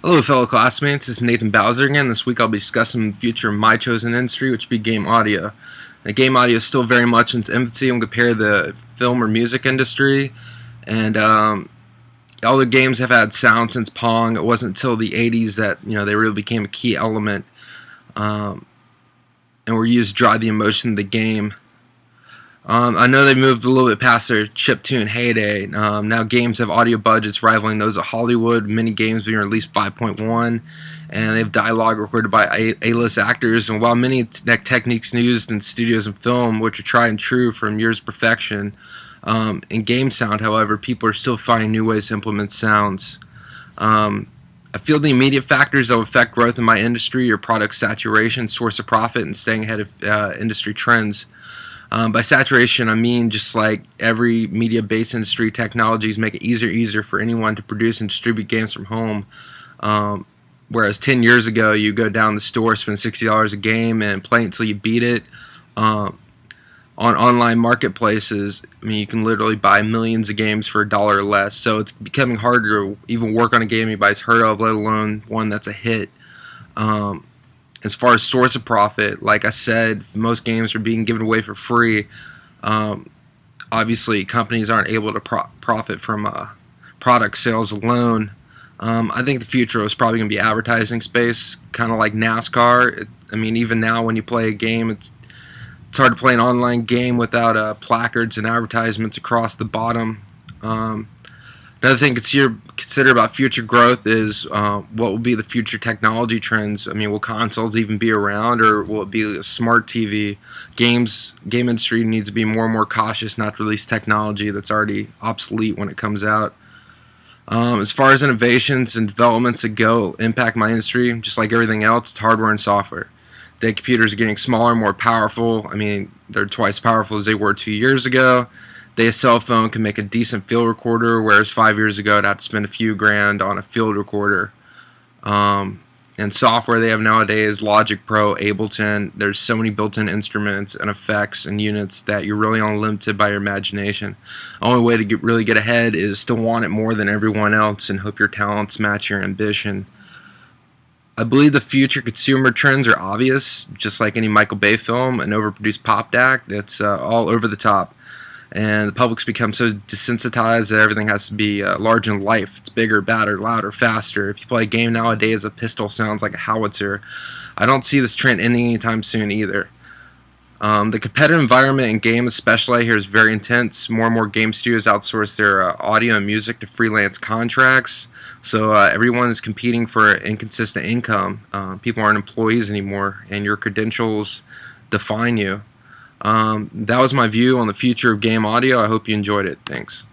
Hello, fellow classmates. This is Nathan Bowser again. This week I'll be discussing the future of my chosen industry, which would be game audio. Now, game audio is still very much in its infancy when compared to the film or music industry, and all the games have had sound since Pong. It wasn't until the 80s that they really became a key element, um, and were used to drive the emotion of the game. I know they moved a little bit past their chiptune heyday. Now games have audio budgets rivaling those of Hollywood, many games being released 5.1, and they have dialogue recorded by A-list actors. And while many techniques used in studios and film, which are tried and true from years of perfection, in game sound, however, people are still finding new ways to implement sounds. I feel the immediate factors that will affect growth in my industry are product saturation, source of profit, and staying ahead of industry trends. By saturation, I mean just like every media-based industry, technologies make it easier for anyone to produce and distribute games from home. Whereas 10 years ago, you go down the store, spend $60 a game, and play it until you beat it. On online marketplaces, I mean, you can literally buy millions of games for $1 or less. So it's becoming harder to even work on a game anybody's heard of, let alone one that's a hit. As far as source of profit, like I said, most games are being given away for free. Obviously, companies aren't able to profit from product sales alone. I think the future is probably going to be advertising space, kind of like NASCAR. I mean, even now when you play a game, it's hard to play an online game without placards and advertisements across the bottom. Another thing to consider about future growth is what will be the future technology trends. I mean, will consoles even be around, or will it be a smart TV? Game industry needs to be more and more cautious not to release technology that's already obsolete when it comes out. As far as innovations and developments that go impact my industry, just like everything else, it's hardware and software. The computers are getting smaller and more powerful. I mean, they're twice as powerful as they were 2 years ago. A cell phone can make a decent field recorder, whereas 5 years ago I'd have to spend a few grand on a field recorder. And software they have nowadays, Logic Pro, Ableton, there's so many built-in instruments and effects and units that you're really only limited by your imagination. The only way to really get ahead is to want it more than everyone else and hope your talents match your ambition. I believe the future consumer trends are obvious, just like any Michael Bay film, an overproduced pop act that's all over the top. And the public's become so desensitized that everything has to be larger than life. It's bigger, badder, louder, faster. If you play a game nowadays, a pistol sounds like a howitzer. I don't see this trend ending anytime soon either. The competitive environment in games, especially here, is very intense. More and more game studios outsource their audio and music to freelance contracts. So everyone is competing for inconsistent income. People aren't employees anymore, and your credentials define you. That was my view on the future of game audio. I hope you enjoyed it. Thanks.